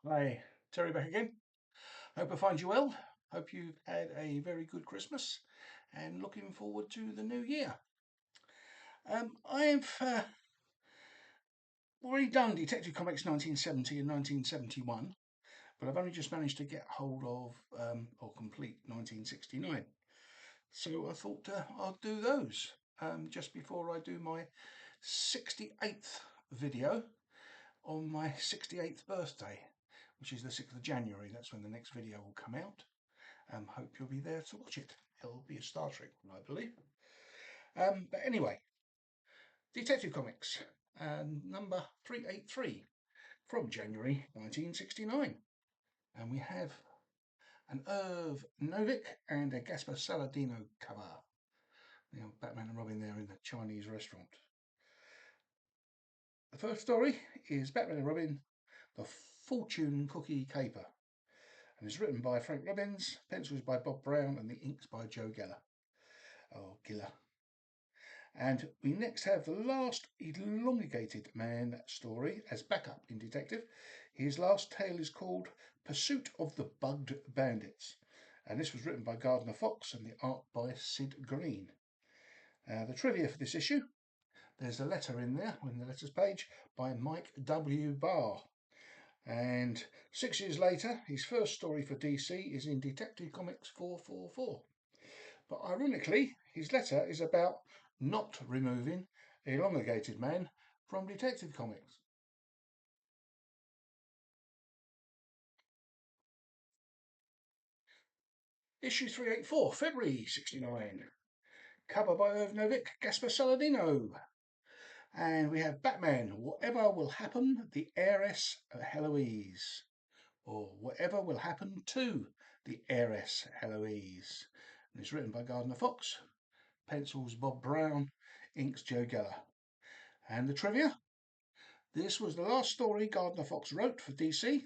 Hi, Terry back again. Hope I find you well. Hope you've had a very good Christmas and looking forward to the new year. I've already done Detective Comics 1970 and 1971, but I've only just managed to get hold of or complete 1969. So I thought I'll do those just before I do my 68th video on my 68th birthday, which is the 6th of January. That's when the next video will come out. Hope you'll be there to watch it. It'll be a Star Trek one, I believe. But anyway, Detective Comics, number 383 from January 1969. And we have an Irv Novick and a Gaspar Saladino cover. You know, Batman and Robin there in the Chinese restaurant. The first story is Batman and Robin, The Fortune Cookie Caper. And it's written by Frank Robbins, pencils by Bob Brown, and the inks by Joe Geller. Oh, Giller. And we next have the last elongated man story as backup in Detective. His last tale is called Pursuit of the Bugged Bandits. And this was written by Gardner Fox and the art by Sid Green. The trivia for this issue, there's a letter in there, in the letters page, by Mike W. Barr. And 6 years later, his first story for DC is in Detective Comics 444. But ironically, his letter is about not removing Elongated Man from Detective Comics. Issue 384, February 69. Cover by Irv Novick, Gaspar Saladino. And we have Batman, Whatever Will Happen, the Heiress Heloise. Or Whatever Will Happen to the Heiress Heloise. And it's written by Gardner Fox, pencils Bob Brown, inks Joe Geller. And the trivia? This was the last story Gardner Fox wrote for DC.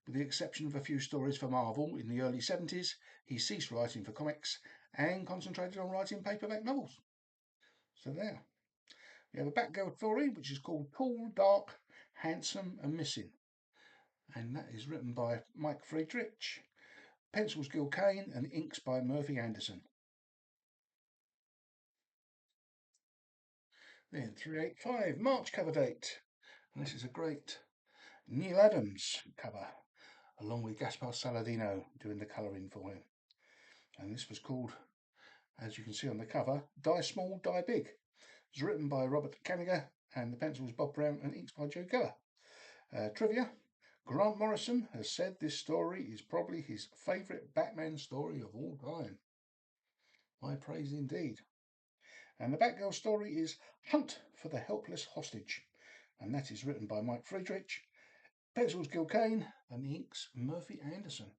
With the exception of a few stories for Marvel in the early 70s, he ceased writing for comics and concentrated on writing paperback novels. So there. We have a Batgirl story which is called Tall, Dark, Handsome and Missing. And that is written by Mike Friedrich, pencils Gil Kane and inks by Murphy Anderson. Then 385, March cover date. And this is a great Neil Adams cover, along with Gaspar Saladino doing the colouring for him. And this was called, as you can see on the cover, Die Small, Die Big. It was written by Robert Kanigher and the pencils Bob Brown and inks by Joe Geller. Trivia, Grant Morrison has said this story is probably his favourite Batman story of all time. High praise indeed. And the Batgirl story is Hunt for the Helpless Hostage. And that is written by Mike Friedrich, pencils Gil Kane and the inks Murphy Anderson.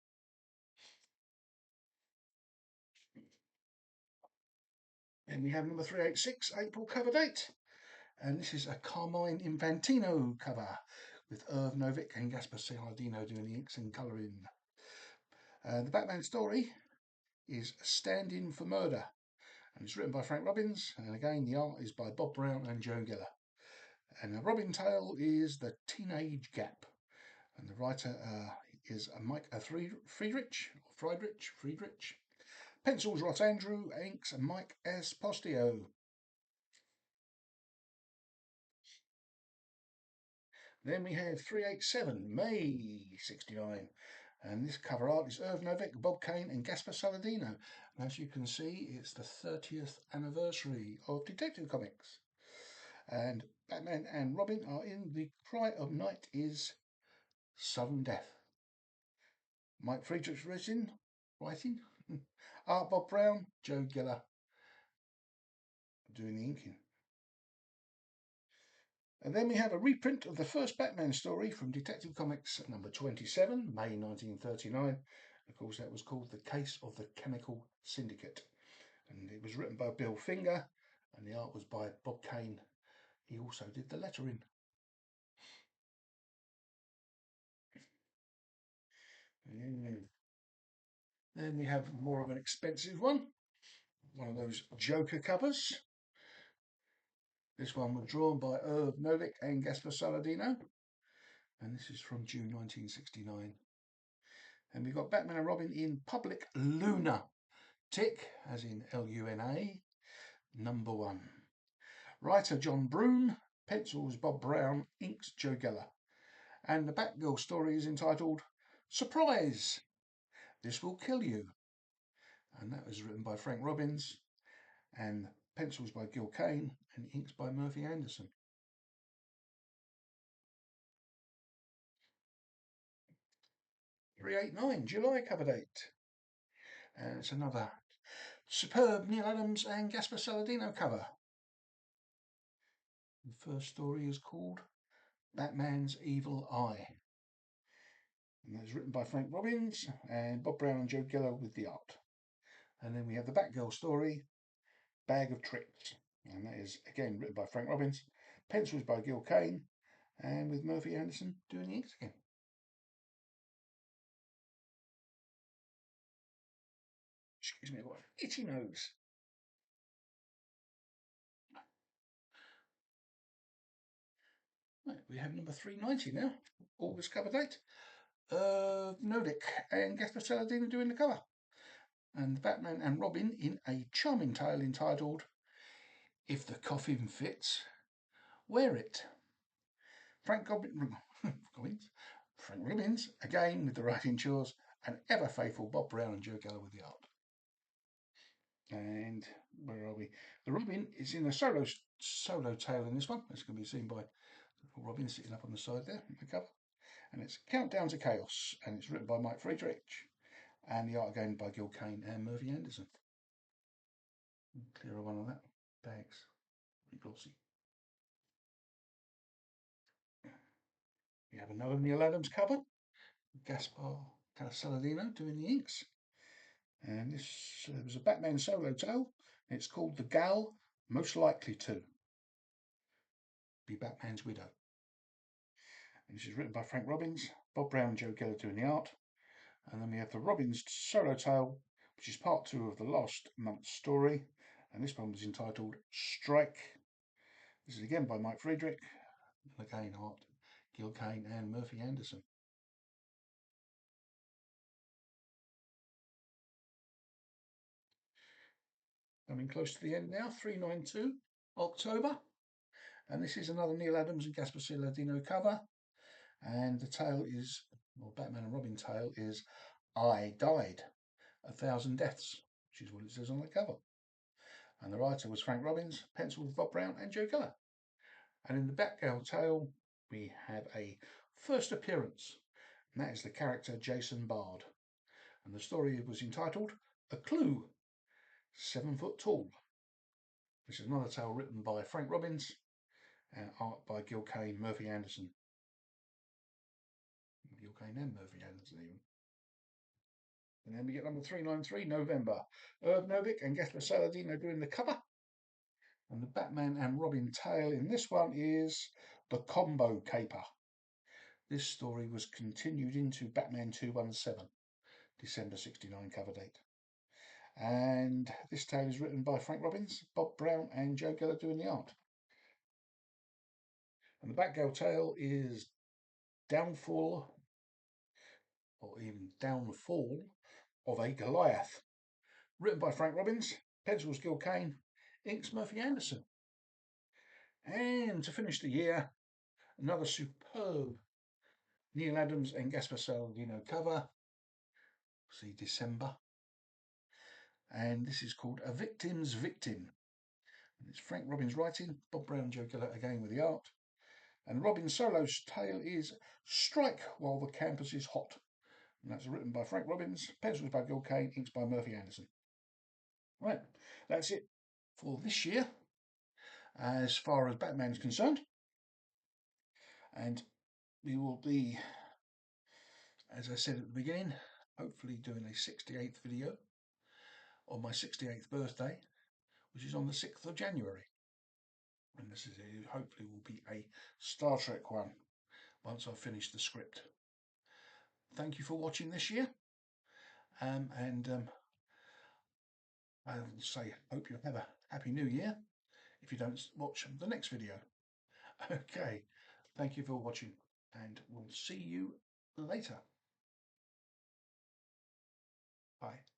Then we have number 386, April cover date. And this is a Carmine Infantino cover with Irv Novick and Gaspar Saladino doing the inks and colouring. The Batman story is Stand In for Murder, and it's written by Frank Robbins, and again the art is by Bob Brown and Joe Geller. And the Robin tale is The Teenage Gap, and the writer is Mike Friedrich. Pencils Ross Andrew, inks Mike Espostio. Then we have 387, May 69. And this cover art is Irv Novick, Bob Kane and Gaspar Saladino. And as you can see, it's the 30th anniversary of Detective Comics. And Batman and Robin are in The Cry of Night is Sudden Death. Mike Friedrich's writing. Art Bob Brown, Joe Geller doing the inking. And then we have a reprint of the first Batman story from Detective Comics number 27, May 1939. Of course, that was called The Case of the Chemical Syndicate. And it was written by Bill Finger, and the art was by Bob Kane. He also did the lettering. Then we have more of an expensive one of those Joker covers. This one was drawn by Irv Novick and Gaspar Saladino. and this is from June 1969. And we've got Batman and Robin in Public Luna. Tick, as in Luna, #1. Writer John Brune, pencils Bob Brown, inks Joe Geller. And the Batgirl story is entitled Surprise! This Will Kill You. And that was written by Frank Robbins, and pencils by Gil Kane, and inks by Murphy Anderson. #389, July cover date. And it's another superb Neal Adams and Gaspar Saladino cover. The first story is called Batman's Evil Eye. And that's written by Frank Robbins and Bob Brown and Joe Geller with the art. And then we have the Batgirl story, Bag of Tricks. And that is again written by Frank Robbins, pencils by Gil Kane, and with Murphy Anderson doing the inks again. Excuse me, I've got an itchy nose. Right, we have number 390 now, August cover date. Novick and Gaspar Saladino doing the cover. And Batman and Robin in a charming tale entitled If the Coffin Fits, Wear It. Frank Robbins, again with the writing chores, and ever faithful Bob Brown and Joe Geller with the art. And where are we? The Robin is in a solo tale in this one. It's going to be seen by Robin sitting up on the side there on the cover. And it's Countdown to Chaos, and it's written by Mike Friedrich, and the art again by Gil Kane and Murphy Anderson. Clear one of that. Bags. Very glossy. We have another Neal Adams cover. Gaspar Saladino doing the inks. And this was a Batman solo tale. It's called The Gal Most Likely To Be Batman's Widow. And this is written by Frank Robbins, Bob Brown and Joe Geller doing the art. And then we have the Robbins solo tale, which is part 2 of the last month's story. And this one was entitled Strike. This is again by Mike Friedrich, and again art Gil Kane and Murphy Anderson. Coming close to the end now, 392, October. And this is another Neal Adams and Gaspar Saladino cover. And the tale is, or Batman and Robin tale is I Died, 1,000 Deaths, which is what it says on the cover. And the writer was Frank Robbins, pencil with Bob Brown and Joe Geller. And in the Batgirl tale, we have a first appearance, and that is the character Jason Bard. And the story was entitled A Clue, 7 foot tall. This is another tale written by Frank Robbins and art by Gil Kane, Murphy Anderson. Gil Kane and Murphy Anderson even. And then we get number 393, November. Irv Novick and Gaspar Saladino doing the cover. And the Batman and Robin tale in this one is The Combo Caper. This story was continued into Batman 217, December 69 cover date. And this tale is written by Frank Robbins, Bob Brown and Joe Geller doing the art. And the Batgirl tale is Downfall, or even Downfall of a Goliath. Written by Frank Robbins, pencils Gil Kane, inks Murphy Anderson. And to finish the year, another superb Neal Adams and Gaspar Saladino cover. See December. And this is called A Victim's Victim. And it's Frank Robbins writing, Bob Brown and Joe Geller again with the art. And Robin's solo tale is Strike While the Campus is Hot. And that's written by Frank Robbins, pencils by Gil Kane, inks by Murphy Anderson. Right, that's it for this year as far as Batman is concerned. And we will be, as I said at the beginning, hopefully doing a 68th video on my 68th birthday, which is on the 6th of January. And this is hopefully will be a Star Trek one once I've finished the script. Thank you for watching this year. I will say, hope you have a happy new year if you don't watch the next video. Okay, thank you for watching. and we'll see you later. Bye.